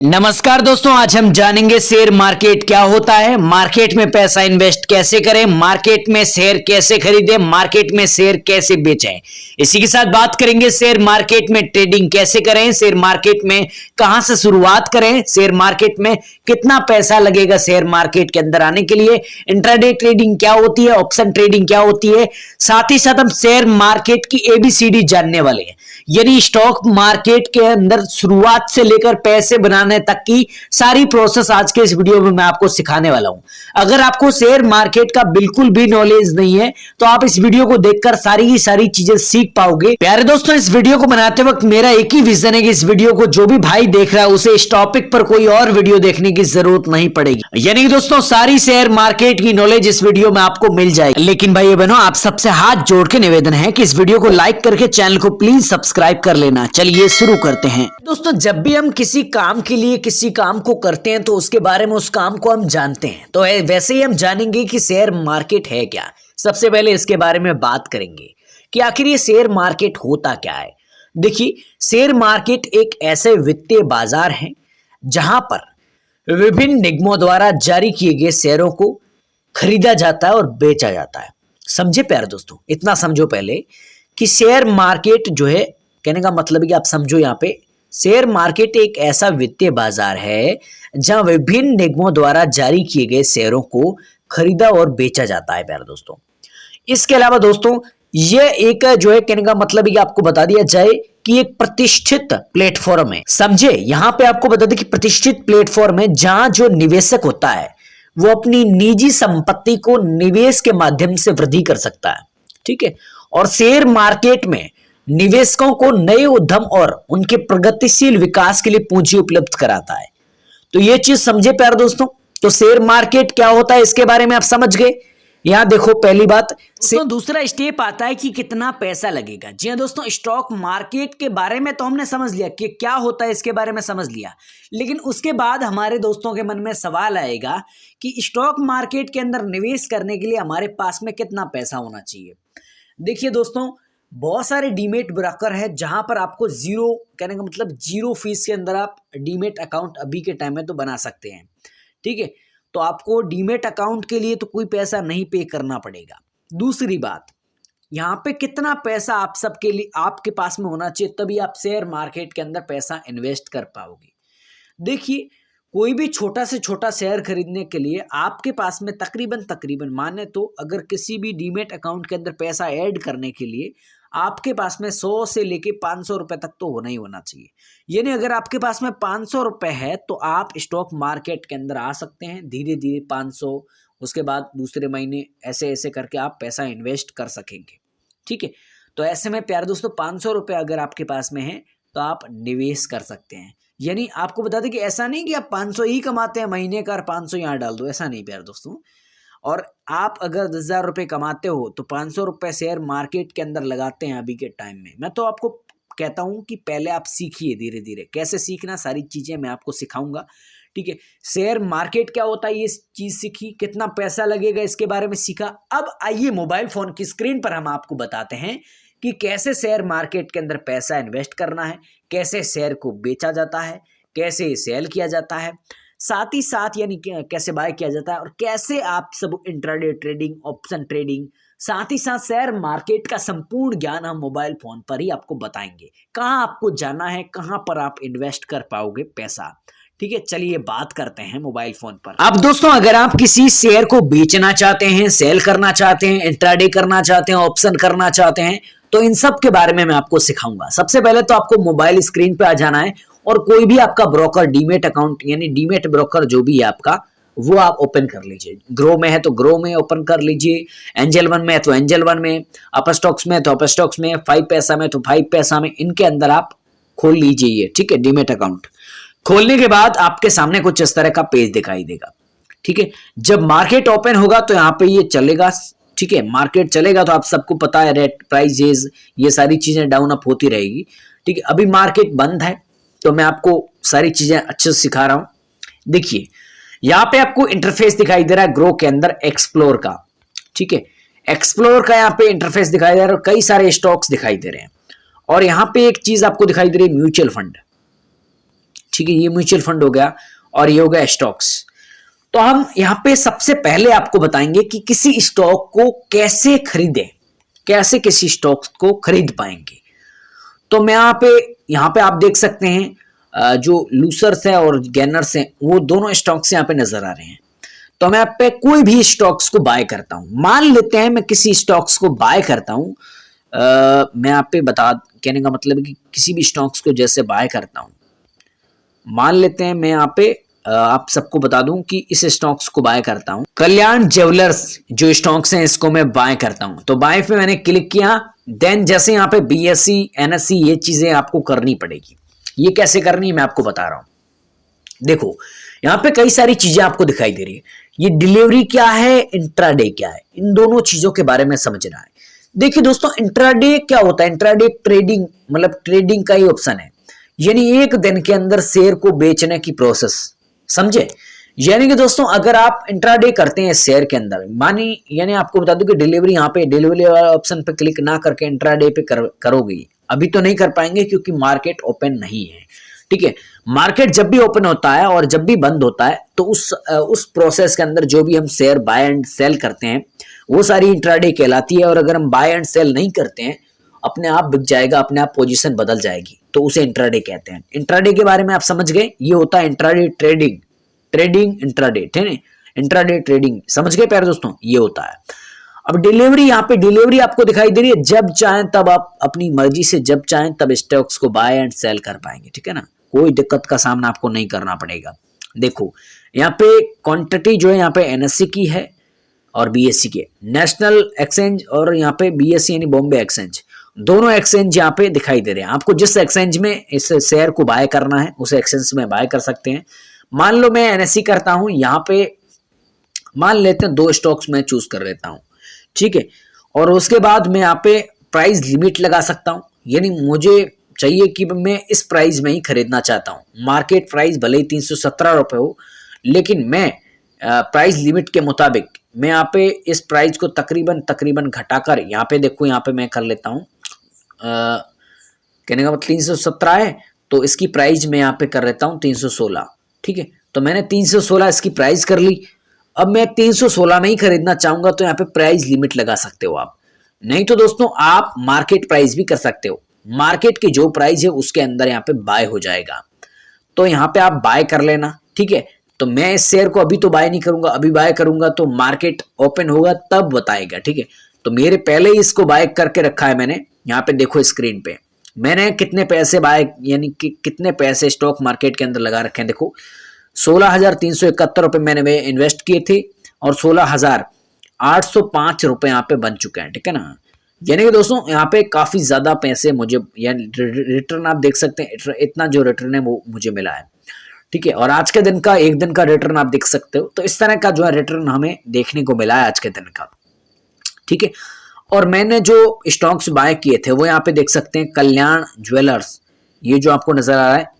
नमस्कार दोस्तों, आज हम जानेंगे शेयर मार्केट क्या होता है, मार्केट में पैसा इन्वेस्ट कैसे करें, मार्केट में शेयर कैसे खरीदें, मार्केट में शेयर कैसे बेचें। इसी के साथ बात करेंगे शेयर मार्केट में ट्रेडिंग कैसे करें, शेयर मार्केट में कहां से शुरुआत करें, शेयर मार्केट में कितना पैसा लगेगा शेयर मार्केट के अंदर आने के लिए, इंट्राडे ट्रेडिंग क्या होती है, ऑप्शन ट्रेडिंग क्या होती है। साथ ही साथ हम शेयर मार्केट की एबीसीडी जानने वाले हैं, यानी स्टॉक मार्केट के अंदर शुरुआत से लेकर पैसे बनाने तक की सारी प्रोसेस आज के इस वीडियो में मैं आपको सिखाने वाला हूं। अगर आपको शेयर मार्केट का बिल्कुल भी नॉलेज नहीं है तो आप इस वीडियो को देखकर सारी की सारी चीजें सीख पाओगे। प्यारे दोस्तों, इस वीडियो को बनाते वक्त मेरा एक ही विजन है कि इस वीडियो को जो भी भाई देख रहा है उसे इस टॉपिक पर कोई और वीडियो देखने की जरूरत नहीं पड़ेगी, यानी कि दोस्तों सारी शेयर मार्केट की नॉलेज इस वीडियो में आपको मिल जाएगी। लेकिन भाई बहनों, आप सबसे हाथ जोड़ के निवेदन है कि इस वीडियो को लाइक करके चैनल को प्लीज सब्सक्राइब कर लेना। चलिए शुरू करते हैं। दोस्तों, जब भी हम किसी काम के लिए किसी काम को करते हैं तो उसके बारे में उस काम को हम जानते हैं, तो वैसे ही हम जानेंगे कि शेयर मार्केट है क्या। सबसे पहले इसके बारे में बात करेंगे कि आखिर ये शेयर मार्केट होता क्या है। देखिए, शेयर मार्केट एक ऐसे वित्तीय बाजार है जहां पर विभिन्न निगमों द्वारा जारी किए गए शेयरों को खरीदा जाता है और बेचा जाता है। समझे प्यारे दोस्तों, इतना समझो पहले कि शेयर मार्केट जो है, कहने का मतलब है कि आप समझो यहाँ पे शेयर मार्केट एक ऐसा वित्तीय बाजार है जहां विभिन्न निगमों द्वारा जारी किए गए शेयरों को खरीदा और बेचा जाता है प्यारे दोस्तों। इसके अलावा दोस्तों, ये एक जो है, कहने का मतलब है कि आपको बता दिया जाए कि एक प्रतिष्ठित प्लेटफॉर्म है। समझे, यहां पे आपको बता दें कि प्रतिष्ठित प्लेटफॉर्म है जहां जो निवेशक होता है वो अपनी निजी संपत्ति को निवेश के माध्यम से वृद्धि कर सकता है। ठीक है, और शेयर मार्केट में निवेशकों को नए उद्यम और उनके प्रगतिशील विकास के लिए पूंजी उपलब्ध कराता है। तो ये चीज समझे प्यारे दोस्तों। तो शेयर मार्केट क्या होता है इसके बारे में आप समझ गए। यहां देखो, पहली बात दोस्तों, दूसरा स्टेप आता है कि कितना पैसा लगेगा। जी हां दोस्तों, स्टॉक मार्केट के बारे में तो हमने समझ लिया कि क्या होता है, इसके बारे में समझ लिया। लेकिन उसके बाद हमारे दोस्तों के मन में सवाल आएगा कि स्टॉक मार्केट के अंदर निवेश करने के लिए हमारे पास में कितना पैसा होना चाहिए। देखिए दोस्तों, बहुत सारे डीमेट ब्रोकर है जहां पर आपको जीरो, कहने का मतलब जीरो फीस के अंदर आप डीमेट अकाउंट अभी के टाइम में तो बना सकते हैं। ठीक है, तो आपको डीमेट अकाउंट के लिए तो कोई पैसा नहीं पे करना पड़ेगा। दूसरी बात, यहाँ पे कितना पैसा आप सबके लिए आपके पास में होना चाहिए, तभी आप शेयर मार्केट के अंदर पैसा इन्वेस्ट कर पाओगे। देखिए, कोई भी छोटा से छोटा शेयर खरीदने के लिए आपके पास में तकरीबन माने तो अगर किसी भी डीमेट अकाउंट के अंदर पैसा ऐड करने के लिए आपके पास में 100 से लेके 500 रुपए तक तो होना ही होना चाहिए। यानी अगर आपके पास में 500 रुपए है तो आप स्टॉक मार्केट के अंदर आ सकते हैं। धीरे धीरे 500, उसके बाद दूसरे महीने ऐसे ऐसे करके आप पैसा इन्वेस्ट कर सकेंगे। ठीक है, तो ऐसे में प्यारे दोस्तों, 500 रुपए अगर आपके पास में है तो आप निवेश कर सकते हैं। यानी आपको बता दें कि ऐसा नहीं कि आप 500 ही कमाते हैं महीने का और 500 यहाँ डाल दो, ऐसा नहीं प्यारे दोस्तों। और आप अगर 10,000 रुपये कमाते हो तो 500 रुपये शेयर मार्केट के अंदर लगाते हैं अभी के टाइम में। मैं तो आपको कहता हूं कि पहले आप सीखिए, धीरे धीरे कैसे सीखना, सारी चीज़ें मैं आपको सिखाऊंगा। ठीक है, शेयर मार्केट क्या होता है ये चीज़ सीखी, कितना पैसा लगेगा इसके बारे में सीखा। अब आइए मोबाइल फ़ोन की स्क्रीन पर हम आपको बताते हैं कि कैसे शेयर मार्केट के अंदर पैसा इन्वेस्ट करना है, कैसे शेयर को बेचा जाता है, कैसे सेल किया जाता है, साथ ही साथ यानी कैसे बाय किया जाता है, और कैसे आप सब इंट्राडे ट्रेडिंग, ऑप्शन ट्रेडिंग, साथ ही साथ शेयर मार्केट का संपूर्ण ज्ञान हम मोबाइल फोन पर ही आपको बताएंगे। कहाँ आपको जाना है, कहाँ पर आप इन्वेस्ट कर पाओगे पैसा। ठीक है, चलिए बात करते हैं मोबाइल फोन पर। अब दोस्तों, अगर आप किसी शेयर को बेचना चाहते हैं, सेल करना चाहते हैं, इंट्राडे करना चाहते हैं, ऑप्शन करना चाहते हैं, तो इन सब के बारे में मैं आपको सिखाऊंगा। सबसे पहले तो आपको मोबाइल स्क्रीन पे आ जाना है और कोई भी आपका ब्रोकर डीमेट अकाउंट यानी डीमेट ब्रोकर जो भी है आपका, वो आप ओपन कर लीजिए। ग्रो में है तो ग्रो में ओपन कर लीजिए, एंजल वन में है तो एंजल वन में, अपर स्टॉक्स में है तो अपर स्टॉक्स में, 5 पैसा में तो 5 पैसा में, इनके अंदर आप खोल लीजिए। ठीक है, डीमेट अकाउंट खोलने के बाद आपके सामने कुछ इस तरह का पेज दिखाई देगा। ठीक है, जब मार्केट ओपन होगा तो यहाँ पे ये चलेगा। ठीक है, मार्केट चलेगा तो आप सबको पता है रेट, प्राइजेज, ये सारी चीजें डाउन अप होती रहेगी। ठीक है, अभी मार्केट बंद है तो मैं आपको सारी चीजें अच्छे से सिखा रहा हूं। देखिए, यहां पे आपको इंटरफेस दिखाई दे रहा है ग्रो के अंदर एक्सप्लोर का। ठीक है, एक्सप्लोर का यहाँ पे इंटरफेस दिखाई दे रहा है और कई सारे स्टॉक्स दिखाई दे रहे हैं। और यहाँ पे एक चीज आपको दिखाई दे रही है, म्यूचुअल फंड। ठीक है, ये म्यूचुअल फंड हो गया और ये हो गया स्टॉक्स। तो हम यहाँ पे सबसे पहले आपको बताएंगे कि किसी स्टॉक को कैसे खरीदें, कैसे किसी स्टॉक को खरीद पाएंगे। तो मैं यहाँ पे आप देख सकते हैं जो लूसर्स है और गेनर्स हैं वो दोनों स्टॉक्स यहाँ पे नजर आ रहे हैं। तो मैं यहाँ पे कोई भी स्टॉक्स को बाय करता हूं, मान लेते हैं मैं किसी स्टॉक्स को बाय करता हूं, मैं यहाँ पे कहने का मतलब है कि किसी भी स्टॉक्स को जैसे बाय करता हूं, मान लेते हैं मैं यहाँ पे आप सबको बता दूं कि इस स्टॉक्स को बाय करता हूं, कल्याण ज्वेलर्स जो स्टॉक्स हैं इसको मैं बाय करता हूं। तो बाय पे मैंने क्लिक किया, देन जैसे यहाँ पे बीएसई एनएसई ये चीजें आपको करनी पड़ेगी। ये कैसे करनी है मैं आपको बता रहा हूं। देखो यहाँ पे कई सारी चीजें आपको दिखाई दे रही है, ये डिलीवरी क्या है, इंट्राडे क्या है, इन दोनों चीजों के बारे में समझना है। देखिए दोस्तों, इंट्राडे क्या होता है, इंट्राडे ट्रेडिंग मतलब ट्रेडिंग का ही ऑप्शन है, यानी एक दिन के अंदर शेयर को बेचने की प्रोसेस, समझे। यानी कि दोस्तों अगर आप इंट्राडे करते हैं शेयर के अंदर, यानी आपको बता दूं कि डिलीवरी यहाँ पे डिलीवरी वाला ऑप्शन पे क्लिक ना करके इंट्राडे पे करोगे, अभी तो नहीं कर पाएंगे क्योंकि मार्केट ओपन नहीं है, ठीक है। मार्केट जब भी ओपन होता है और जब भी बंद होता है तो उस प्रोसेस के अंदर जो भी हम शेयर बाय एंड सेल करते हैं वो सारी इंट्राडे कहलाती है। और अगर हम बाय एंड सेल नहीं करते हैं, अपने आप बिक जाएगा, अपने आप पोजीशन बदल जाएगी, तो उसे इंट्राडे कहते हैं। इंट्राडे के बारे में आप समझ गए, ये होता है इंट्राडे ट्रेडिंग इंट्राडे, ठीक है, इंट्राडे ट्रेडिंग, समझ गए प्यारे दोस्तों, ये होता है। अब डिलीवरी, यहाँ पे डिलीवरी आपको दिखाई दे रही है, जब चाहें तब आप अपनी मर्जी से जब चाहें तब स्टॉक्स को बाय एंड सेल कर पाएंगे, ठीक है ना, कोई दिक्कत का सामना आपको नहीं करना पड़ेगा। देखो यहाँ पे क्वांटिटी जो है यहाँ पे एनएससी की है और बीएससी की है, नेशनल एक्सचेंज और यहाँ पे बीएससी यानी बॉम्बे एक्सचेंज, दोनों एक्सचेंज यहाँ पे दिखाई दे रहे हैं। आपको जिस एक्सचेंज में इस शेयर को बाय करना है उस एक्सचेंज में बाय कर सकते हैं। मान लो मैं एनएससी करता हूं, यहाँ पे मान लेते हैं 2 स्टॉक्स मैं चूज कर लेता हूं, ठीक है। और उसके बाद मैं यहाँ पे प्राइस लिमिट लगा सकता हूं, यानी मुझे चाहिए कि मैं इस प्राइस में ही खरीदना चाहता हूं। मार्केट प्राइस भले ही 317 रुपए हो, लेकिन मैं प्राइस लिमिट के मुताबिक मैं यहाँ पे इस प्राइस को तकरीबन घटाकर, यहाँ पे देखो यहाँ पे मैं कर लेता हूँ, कहने का मतलब 317 है तो इसकी प्राइस मैं यहाँ पे कर लेता हूँ 316, ठीक है। तो मैंने 316 इसकी प्राइस कर ली। अब मैं 316 में ही खरीदना चाहूंगा तो यहाँ पे प्राइस लिमिट लगा सकते हो आप, नहीं तो दोस्तों आप मार्केट प्राइस भी कर सकते हो, मार्केट की जो प्राइस है उसके अंदर यहाँ पे बाय हो जाएगा, तो यहाँ पे आप बाय कर लेना, ठीक है। तो मैं इस शेयर को अभी तो बाय नहीं करूंगा, अभी बाय करूंगा तो मार्केट ओपन होगा तब बताएगा, ठीक है। तो मेरे पहले ही इसको बाय करके रखा है मैंने, यहाँ पे देखो स्क्रीन पे मैंने कितने पैसे बाय यानी कि कितने पैसे स्टॉक मार्केट के अंदर लगा रखे हैं। देखो 16,371 रुपए मैंने इन्वेस्ट किए थे और 16,805 रुपए यहाँ पे बन चुके हैं, ठीक है ना। यानी कि दोस्तों यहाँ पे काफी ज्यादा पैसे मुझे, यानी रिटर्न आप देख सकते हैं, इतना जो रिटर्न है वो मुझे मिला है, ठीक है। और आज के दिन का, एक दिन का रिटर्न आप देख सकते हो, तो इस तरह का जो है रिटर्न हमें देखने को मिला है आज के दिन का, ठीक है। और मैंने जो स्टॉक्स बाय किए थे वो यहाँ पे देख सकते हैं, कल्याण ज्वेलर्स, ये जो आपको नजर आ रहा है,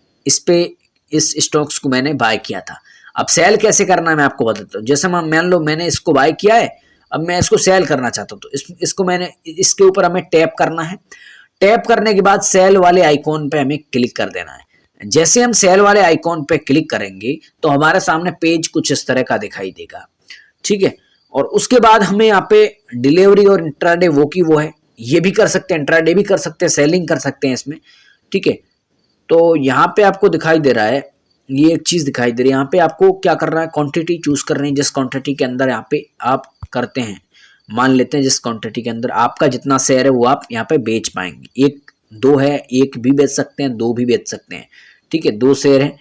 इस स्टॉक्स को मैंने बाय किया था। अब सेल कैसे करना है मैं आपको बताता हूँ। जैसे मान लो मैंने इसको बाय किया है, अब मैं इसको सेल करना चाहता हूँ, तो इसको मैंने इसके ऊपर हमें टैप करना है। टैप करने के बाद सेल वाले आइकॉन पे हमें क्लिक कर देना है। जैसे हम सेल वाले आइकॉन पे क्लिक करेंगे तो हमारे सामने पेज कुछ इस तरह का दिखाई देगा, ठीक है। और उसके बाद हमें यहाँ पे डिलीवरी और इंट्राडे वो की वो है, ये भी कर सकते हैं, इंट्राडे भी कर सकते हैं, सेलिंग कर सकते हैं इसमें, ठीक है। तो यहाँ पे आपको दिखाई दे रहा है, ये एक चीज दिखाई दे रही है, यहाँ पे आपको क्या करना है, क्वांटिटी चूज करनी है, जिस क्वांटिटी के अंदर यहाँ पे आप करते हैं, मान लेते हैं जिस क्वांटिटी के अंदर आपका जितना शेयर है वो आप यहाँ पे बेच पाएंगे। 1-2 है, 1 भी बेच सकते हैं, 2 भी बेच सकते हैं, ठीक है। 2 शेयर है,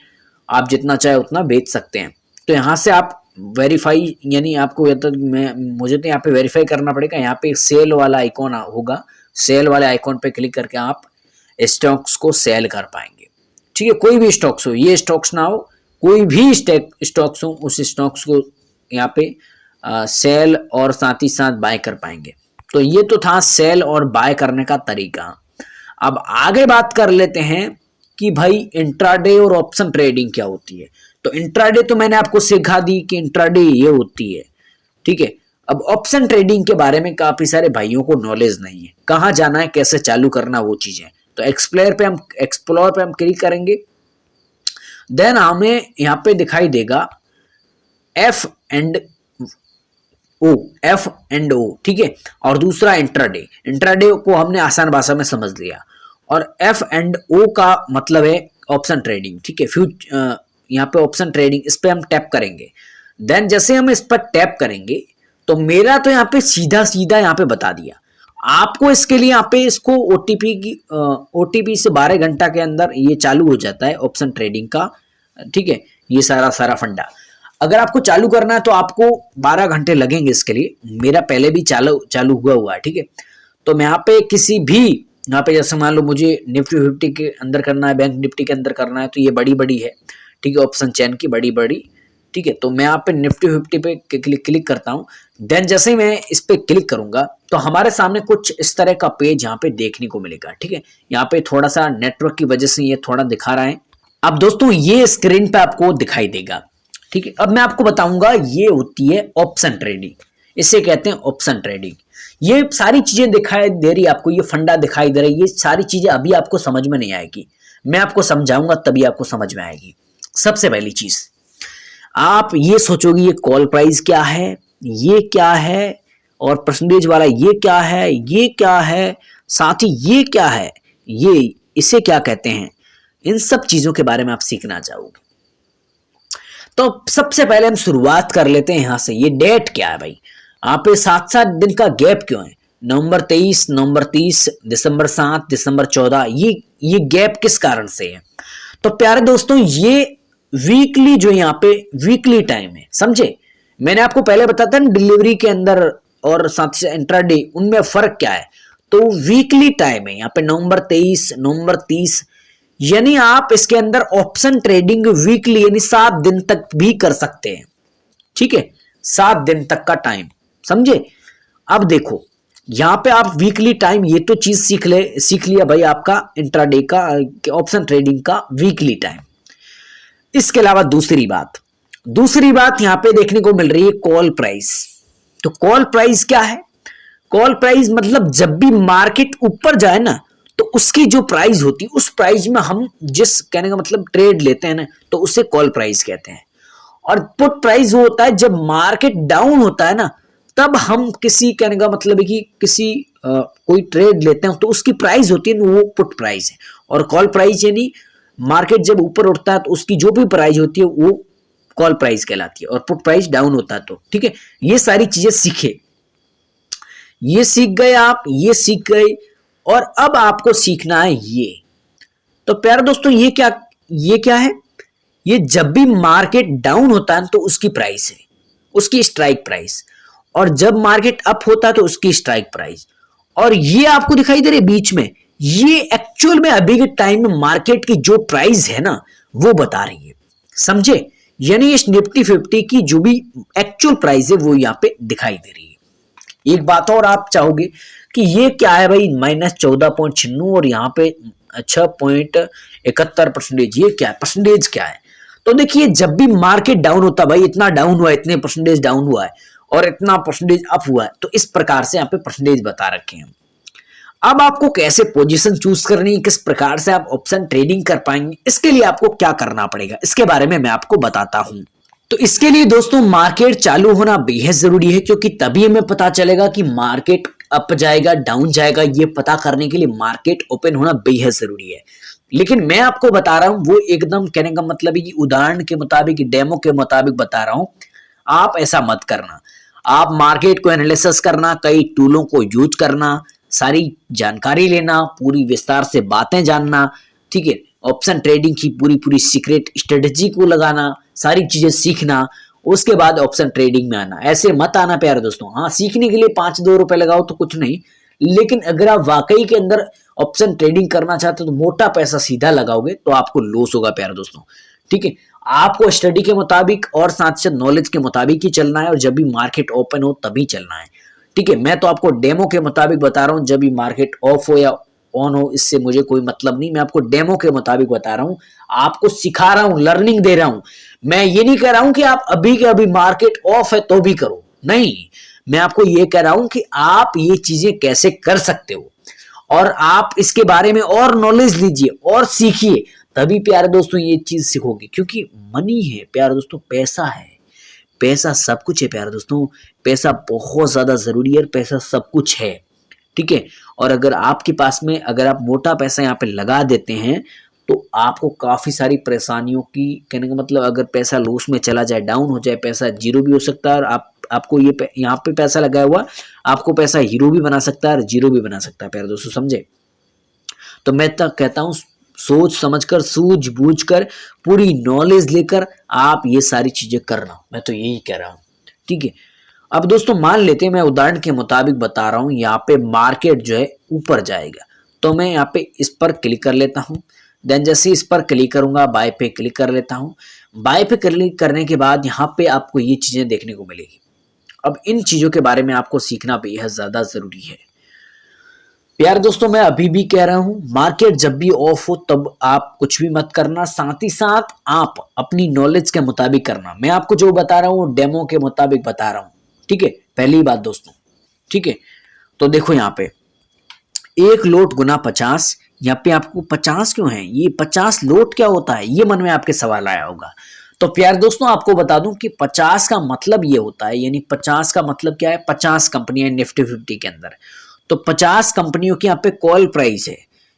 आप जितना चाहे उतना बेच सकते हैं। तो यहाँ से आप वेरीफाई, यानी आपको मुझे तो यहाँ पे वेरीफाई करना पड़ेगा। यहाँ पे एक सेल वाला आइकॉन होगा, सेल वाले आइकॉन पे क्लिक करके आप स्टॉक्स को सेल कर पाएंगे, ठीक है। कोई भी स्टॉक्स हो, ये स्टॉक्स ना हो, कोई भी स्टॉक्स हो, उस स्टॉक्स को यहाँ पे सेल और साथ ही साथ बाय कर पाएंगे। तो ये तो था सेल और बाय करने का तरीका। अब आगे बात कर लेते हैं कि भाई इंट्राडे और ऑप्शन ट्रेडिंग क्या होती है। तो इंट्राडे तो मैंने आपको सिखा दी कि इंट्राडे ये होती है, ठीक है। अब ऑप्शन ट्रेडिंग के बारे में काफी सारे भाइयों को नॉलेज नहीं है, कहाँ जाना है, कैसे चालू करना, वो चीजें। तो एक्सप्लोर पे हम क्लिक करेंगे देन हमें यहाँ पे दिखाई देगा एफ एंड ओ, ठीक है। और दूसरा इंट्राडे, इंट्राडे को हमने आसान भाषा में समझ लिया। और एफ एंड ओ का मतलब है ऑप्शन ट्रेडिंग, ठीक है। यहाँ पे ऑप्शन ट्रेडिंग, इस पे हम टैप करेंगे। देन जैसे हम इस पर टैप करेंगे तो मेरा तो यहाँ पे सीधा सीधा यहाँ पे बता दिया। आपको इसके लिए यहाँ पे इसको ओटीपी से 12 घंटा के अंदर ये चालू हो जाता है ऑप्शन ट्रेडिंग का, ठीक है। ये सारा फंडा अगर आपको चालू करना है तो आपको 12 घंटे लगेंगे इसके लिए। मेरा पहले भी चालू हुआ है, ठीक है। तो मैं यहाँ पे किसी भी, यहाँ पे जैसे मान लो मुझे निफ्टी 50 के अंदर करना है, बैंक निफ्टी के अंदर करना है, तो ये बड़ी है, ठीक है, ऑप्शन चेन की बड़ी, ठीक है। तो मैं यहाँ पे निफ्टी 50 पे क्लिक करता हूँ। देन जैसे ही मैं इस पे क्लिक करूंगा तो हमारे सामने कुछ इस तरह का पेज यहाँ पे देखने को मिलेगा, ठीक है। यहाँ पे थोड़ा सा नेटवर्क की वजह से ये थोड़ा दिखा रहा है। अब दोस्तों ये स्क्रीन पे आपको दिखाई देगा, ठीक है। अब मैं आपको बताऊंगा ये होती है ऑप्शन ट्रेडिंग, इसे कहते हैं ऑप्शन ट्रेडिंग। ये सारी चीजें दिखाई दे रही है आपको, ये फंडा दिखाई दे रही है, ये सारी चीजें अभी आपको समझ में नहीं आएगी, मैं आपको समझाऊंगा तभी आपको समझ में आएगी। सबसे पहली चीज आप ये सोचोगे ये कॉल प्राइस क्या है, ये क्या है, और परसेंटेज वाला ये क्या है, ये क्या है, साथ ही ये क्या है, ये इसे क्या कहते हैं, इन सब चीजों के बारे में आप सीखना चाहोगे। तो सबसे पहले हम शुरुआत कर लेते हैं यहां से। ये डेट क्या है भाई, यहाँ पे 7-7 दिन का गैप क्यों है, नवंबर 23, नवंबर 30, दिसंबर 7, दिसंबर 14, ये गैप किस कारण से है। तो प्यारे दोस्तों ये वीकली जो यहाँ पे वीकली टाइम है, समझे। मैंने आपको पहले बताया था ना डिलीवरी के अंदर और साथ ही इंट्राडे, उनमें फर्क क्या है। तो वीकली टाइम है यहाँ पे नवंबर 23, नवंबर 30, यानी आप इसके अंदर ऑप्शन ट्रेडिंग वीकली यानी 7 दिन तक भी कर सकते हैं, ठीक है, 7 दिन तक का टाइम, समझे। अब देखो यहाँ पे आप वीकली टाइम, ये तो चीज सीख लिया भाई आपका इंट्राडे का ऑप्शन ट्रेडिंग का वीकली टाइम। इसके अलावा दूसरी बात यहां पे देखने को मिल रही है कॉल प्राइस। तो कॉल प्राइस क्या है, कॉल प्राइस मतलब जब भी मार्केट ऊपर जाए ना तो उसकी जो प्राइस होती है उस प्राइस में हम जिस, कहने का मतलब ट्रेड लेते हैं ना, तो उसे कॉल प्राइस कहते हैं। और पुट प्राइस वो होता है जब मार्केट डाउन होता है ना, तब हम किसी, कहने का मतलब है कि किसी कोई ट्रेड लेते हैं तो उसकी प्राइस होती है वो पुट प्राइस है। और कॉल प्राइस यानी मार्केट जब ऊपर उठता है तो उसकी जो भी प्राइस होती है वो कॉल प्राइस कहलाती है, और पुट प्राइस डाउन होता है तो, ठीक है। ये सारी चीजें सीखे, ये सीख गए आप, ये सीख गए, और अब आपको सीखना है ये। तो प्यारे दोस्तों ये क्या है, ये जब भी मार्केट डाउन होता है तो उसकी प्राइस है, उसकी स्ट्राइक प्राइस, और जब मार्केट अप होता है तो उसकी स्ट्राइक प्राइस। और ये आपको दिखाई दे रही है बीच में, ये एक्चुअल में अभी के टाइम में मार्केट की जो प्राइस है ना वो बता रही है, समझे। यानी इस निफ्टी 50 की जो भी एक्चुअल प्राइस है वो यहाँ पे दिखाई दे रही है। एक बात और आप चाहोगे कि ये क्या है भाई, -14.96 और यहाँ पे 6.71%, ये क्या है, परसेंटेज क्या है। तो देखिए जब भी मार्केट डाउन होता है भाई, इतना डाउन हुआ है, इतने परसेंटेज डाउन हुआ है, और इतना परसेंटेज अप हुआ है, तो इस प्रकार से यहाँ पे परसेंटेज बता रखे हैं। अब आपको कैसे पोजीशन चूज करनी है, किस प्रकार से आप ऑप्शन ट्रेडिंग कर पाएंगे, इसके लिए आपको क्या करना पड़ेगा, इसके बारे में मैं आपको बताता हूं। तो इसके लिए दोस्तों मार्केट चालू होना बेहद जरूरी है, क्योंकि तभी हमें पता चलेगा कि मार्केट अप जाएगा डाउन जाएगा। ये पता करने के लिए मार्केट ओपन होना बेहद जरूरी है। लेकिन मैं आपको बता रहा हूं वो एकदम, कहने का मतलब है कि उदाहरण के मुताबिक, डेमो के मुताबिक बता रहा हूं। आप ऐसा मत करना, आप मार्केट को एनालिसिस करना, कई टूलों को यूज करना, सारी जानकारी लेना, पूरी विस्तार से बातें जानना, ठीक है, ऑप्शन ट्रेडिंग की पूरी सीक्रेट स्ट्रेटजी को लगाना, सारी चीजें सीखना, उसके बाद ऑप्शन ट्रेडिंग में आना। ऐसे मत आना प्यारे दोस्तों। हाँ, सीखने के लिए 5-2 रुपए लगाओ तो कुछ नहीं, लेकिन अगर आप वाकई के अंदर ऑप्शन ट्रेडिंग करना चाहते हो तो मोटा पैसा सीधा लगाओगे तो आपको लॉस होगा प्यारे दोस्तों, ठीक है। आपको स्टडी के मुताबिक और साथ साथ नॉलेज के मुताबिक ही चलना है, और जब भी मार्केट ओपन हो तभी चलना है, ठीक है। मैं तो आपको डेमो के मुताबिक बता रहा हूं, जब भी मार्केट ऑफ हो या ऑन हो इससे मुझे कोई मतलब नहीं, मैं आपको डेमो के मुताबिक बता रहा हूं, आपको सिखा रहा हूं, लर्निंग दे रहा हूं। मैं ये नहीं कह रहा हूं कि आप अभी के अभी मार्केट ऑफ है तो भी करो, नहीं, मैं आपको ये कह रहा हूं कि आप ये चीजें कैसे कर सकते हो, और आप इसके बारे में और नॉलेज लीजिए और सीखिए, तभी प्यारे दोस्तों ये चीज सीखोगे, क्योंकि मनी है प्यारे दोस्तों, पैसा है, पैसा सब कुछ है प्यारे दोस्तों, पैसा बहुत ज्यादा जरूरी है, पैसा सब कुछ है, ठीक है। और अगर आपके पास में अगर आप मोटा पैसा यहाँ पे लगा देते हैं तो आपको काफी सारी परेशानियों की, कहने का मतलब अगर पैसा लॉस में चला जाए, डाउन हो जाए, पैसा जीरो भी हो सकता है, और आपको ये यहाँ पे पैसा लगाया हुआ आपको पैसा हीरो भी बना सकता है और जीरो भी बना सकता है प्यारे दोस्तों, समझे। तो मैं तक कहता हूँ सोच समझकर, सूझबूझ कर, पूरी नॉलेज लेकर आप ये सारी चीजें करना, मैं तो यही कह रहा हूँ, ठीक है। अब दोस्तों मान लेते हैं, मैं उदाहरण के मुताबिक बता रहा हूँ, यहाँ पे मार्केट जो है ऊपर जाएगा, तो मैं यहाँ पे इस पर क्लिक कर लेता हूँ। देन जैसे इस पर क्लिक करूंगा, बाय पे क्लिक कर लेता हूँ। बाय पे क्लिक करने के बाद यहाँ पे आपको ये चीजें देखने को मिलेगी। अब इन चीजों के बारे में आपको सीखना बेहद ज्यादा जरूरी है प्यारे दोस्तों। मैं अभी भी कह रहा हूं, मार्केट जब भी ऑफ हो तब आप कुछ भी मत करना, साथ ही साथ आप अपनी नॉलेज के मुताबिक करना। मैं आपको जो बता रहा हूं डेमो के मुताबिक बता रहा हूं, ठीक है। पहली बात दोस्तों, ठीक है, तो देखो यहाँ पे 1 लोट गुना 50, यहाँ पे आपको 50 क्यों है, ये 50 लोट क्या होता है, ये मन में आपके सवाल आया होगा। तो प्यार दोस्तों आपको बता दूं कि 50 का मतलब ये होता है, यानी 50 का मतलब क्या है, 50 कंपनियां निफ्टी 50 के अंदर, तो 50 कंपनियों की यहाँ पे कॉल प्राइस है,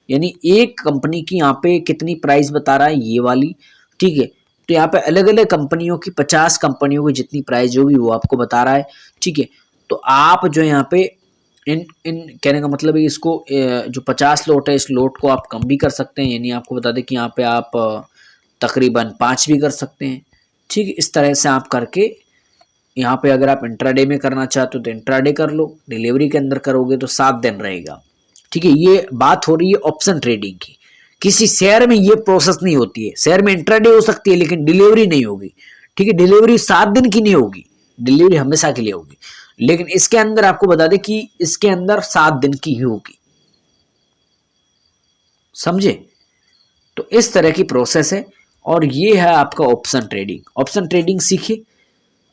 यानी एक कंपनी की यहाँ पे कितनी प्राइस बता रहा है, ये वाली, ठीक है। तो यहाँ पे अलग अलग कंपनियों की 50 कंपनियों की जितनी प्राइस होगी वो आपको बता रहा है, ठीक है। तो आप जो यहाँ पे इन कहने का मतलब है, इसको जो 50 लोट है इस लोट को आप कम भी कर सकते हैं, यानी आपको बता दें कि यहाँ पे आप तकरीबन 5 भी कर सकते हैं, ठीक है। इस तरह से आप करके यहाँ पे अगर आप इंट्राडे में करना चाहते हो तो इंट्राडे कर लो, डिलीवरी के अंदर करोगे तो 7 दिन रहेगा, ठीक है। ये बात हो रही है ऑप्शन ट्रेडिंग की, किसी शेयर में ये प्रोसेस नहीं होती है, शेयर में इंट्राडे हो सकती है लेकिन डिलीवरी नहीं होगी, ठीक है। डिलीवरी 7 दिन की नहीं होगी, डिलीवरी हमेशा के लिए होगी, लेकिन इसके अंदर आपको बता दें कि इसके अंदर 7 दिन की ही होगी, समझे। तो इस तरह की प्रोसेस है और ये है आपका ऑप्शन ट्रेडिंग। ऑप्शन ट्रेडिंग सीखिए।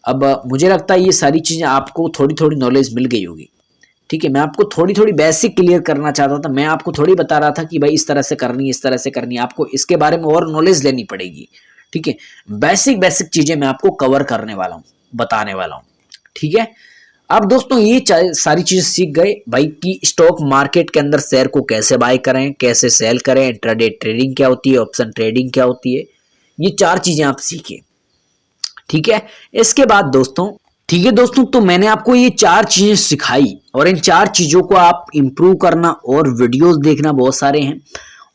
अब मुझे लगता है ये सारी चीजें आपको थोड़ी थोड़ी नॉलेज मिल गई होगी, ठीक है। मैं आपको थोड़ी थोड़ी बेसिक क्लियर करना चाहता था, मैं आपको थोड़ी बता रहा था कि भाई इस तरह से करनी है, इस तरह से करनी है, आपको इसके बारे में और नॉलेज लेनी पड़ेगी, ठीक है। बेसिक बेसिक चीजें मैं आपको कवर करने वाला हूँ, बताने वाला हूँ, ठीक है। अब दोस्तों ये सारी चीजें सीख गए भाई कि स्टॉक मार्केट के अंदर शेयर को कैसे बाय करें, कैसे सेल करें, इंट्राडे ट्रेडिंग क्या होती है, ऑप्शन ट्रेडिंग क्या होती है, ये 4 चीजें आप सीखे, ठीक है। इसके बाद दोस्तों, ठीक है दोस्तों, तो मैंने आपको ये 4 चीजें सिखाई और इन 4 चीजों को आप इंप्रूव करना और वीडियोस देखना बहुत सारे हैं।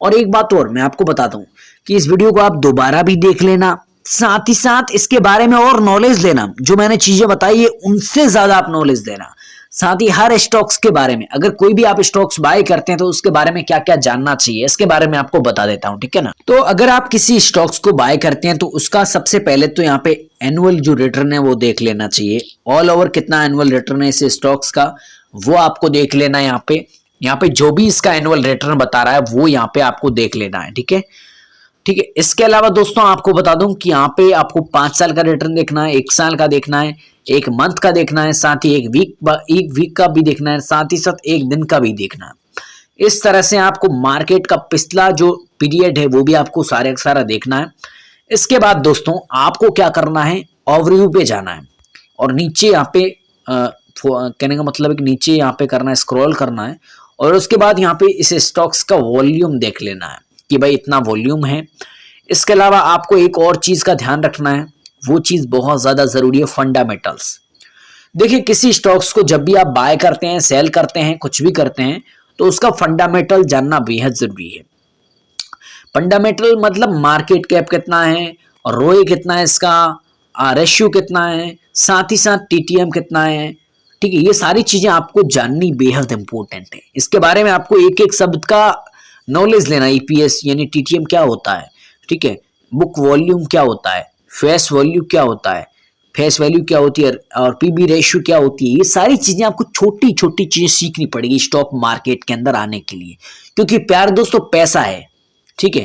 और एक बात और मैं आपको बताता हूं कि इस वीडियो को आप दोबारा भी देख लेना, साथ ही साथ इसके बारे में और नॉलेज लेना, जो मैंने चीजें बताई है उनसे ज्यादा आप नॉलेज लेना, साथ ही हर स्टॉक्स के बारे में, अगर कोई भी आप स्टॉक्स बाय करते हैं तो उसके बारे में क्या क्या जानना चाहिए इसके बारे में आपको बता देता हूं, ठीक है ना। तो अगर आप किसी स्टॉक्स को बाय करते हैं तो उसका सबसे पहले तो यहाँ पे एनुअल जो रिटर्न है वो देख लेना चाहिए, ऑल ओवर कितना एनुअल रिटर्न है इस स्टॉक्स का वो आपको देख लेना है। यहाँ पे जो भी इसका एनुअल रिटर्न बता रहा है वो यहाँ पे आपको देख लेना है, ठीक है, ठीक है। इसके अलावा दोस्तों आपको बता दूं कि यहाँ पे आपको 5 साल का रिटर्न देखना है, 1 साल का देखना है, 1 मंथ का देखना है, साथ ही 1 वीक का भी देखना है, साथ ही साथ 1 दिन का भी देखना है। इस तरह से आपको मार्केट का पिछला जो पीरियड है वो भी आपको सारा देखना है। इसके बाद दोस्तों आपको क्या करना है, ओवरव्यू पे जाना है और नीचे यहाँ पे कहने का मतलब है कि नीचे यहाँ पे करना है, स्क्रॉल करना है और उसके बाद यहाँ पे इस स्टॉक्स का वॉल्यूम देख लेना है कि भाई इतना वॉल्यूम है। इसके अलावा आपको एक और चीज का ध्यान रखना है, वो चीज बहुत ज्यादा जरूरी है, फंडामेंटल्स। देखिए किसी स्टॉक्स को जब भी आप बाय करते हैं, सेल करते हैं, कुछ भी करते हैं तो उसका फंडामेंटल जानना बेहद जरूरी है। फंडामेंटल मतलब मार्केट कैप कितना है, रोए कितना है, इसका रेशियो कितना है, साथ ही साथ टीटीएम कितना है, ठीक है। ये सारी चीजें आपको जाननी बेहद इंपॉर्टेंट है। इसके बारे में आपको एक एक शब्द का नॉलेज लेना, ईपीएस यानी टीटीएम क्या होता है, ठीक है, बुक वॉल्यूम क्या होता है, फेस वैल्यू क्या होता है, फेस वैल्यू क्या होती है और पीबी रेशियो क्या होती है। ये सारी चीजें आपको छोटी छोटी चीजें सीखनी पड़ेगी स्टॉक मार्केट के अंदर आने के लिए, क्योंकि प्यारे दोस्तों पैसा है, ठीक है।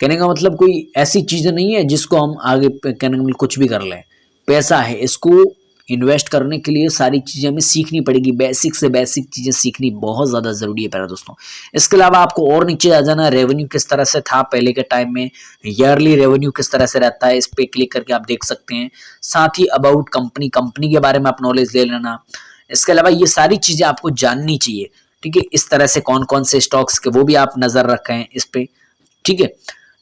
कहने का मतलब कोई ऐसी चीज नहीं है जिसको हम आगे कहने का मतलब कुछ भी कर लें, पैसा है, इसको इन्वेस्ट करने के लिए सारी चीज़ें हमें सीखनी पड़ेगी, बेसिक से बेसिक चीज़ें सीखनी बहुत ज़्यादा ज़रूरी है प्यारे दोस्तों। इसके अलावा आपको और नीचे आ जाना, रेवेन्यू किस तरह से था पहले के टाइम में, ईयरली रेवेन्यू किस तरह से रहता है, इस पे क्लिक करके आप देख सकते हैं। साथ ही अबाउट कंपनी, कंपनी के बारे में आप नॉलेज ले लेना। इसके अलावा ये सारी चीज़ें आपको जाननी चाहिए, ठीक है। इस तरह से कौन कौन से स्टॉक्स के वो भी आप नज़र रखें इस पे, ठीक है।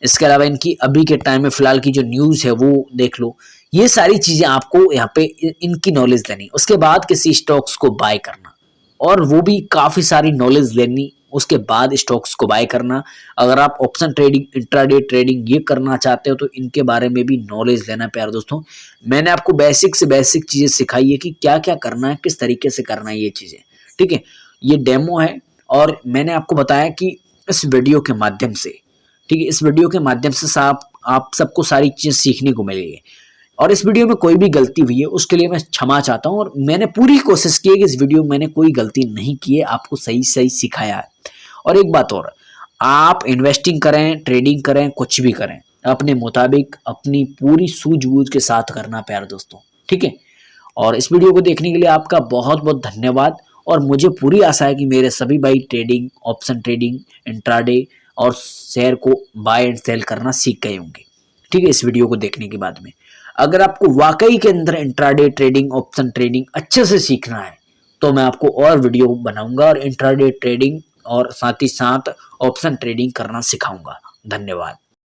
इसके अलावा इनकी अभी के टाइम में फिलहाल की जो न्यूज़ है वो देख लो। ये सारी चीज़ें आपको यहाँ पे इनकी नॉलेज लेनी, उसके बाद किसी स्टॉक्स को बाय करना, और वो भी काफ़ी सारी नॉलेज लेनी, उसके बाद स्टॉक्स को बाय करना। अगर आप ऑप्शन ट्रेडिंग, इंट्राडे ट्रेडिंग ये करना चाहते हो तो इनके बारे में भी नॉलेज लेना प्यारे दोस्तों। मैंने आपको बेसिक से बेसिक चीज़ें सिखाई है कि क्या क्या करना है, किस तरीके से करना है ये चीज़ें, ठीक है। ये डेमो है और मैंने आपको बताया कि इस वीडियो के माध्यम से, ठीक है, इस वीडियो के माध्यम से आप सबको सारी चीज़ें सीखने को मिलेगी। और इस वीडियो में कोई भी गलती हुई है उसके लिए मैं क्षमा चाहता हूँ, और मैंने पूरी कोशिश की है कि इस वीडियो में मैंने कोई गलती नहीं की है, आपको सही सही सिखाया है। और एक बात और, आप इन्वेस्टिंग करें, ट्रेडिंग करें, कुछ भी करें, अपने मुताबिक अपनी पूरी सूझबूझ के साथ करना प्यारे दोस्तों, ठीक है। और इस वीडियो को देखने के लिए आपका बहुत बहुत धन्यवाद। और मुझे पूरी आशा है कि मेरे सभी भाई ट्रेडिंग, ऑप्शन ट्रेडिंग, इंट्राडे और शेयर को बाय एंड सेल करना सीख गए होंगे, ठीक है, इस वीडियो को देखने के बाद में। अगर आपको वाकई के अंदर इंट्राडे ट्रेडिंग, ऑप्शन ट्रेडिंग अच्छे से सीखना है तो मैं आपको और वीडियो बनाऊंगा और इंट्राडे ट्रेडिंग और साथ ही साथ ऑप्शन ट्रेडिंग करना सिखाऊंगा। धन्यवाद।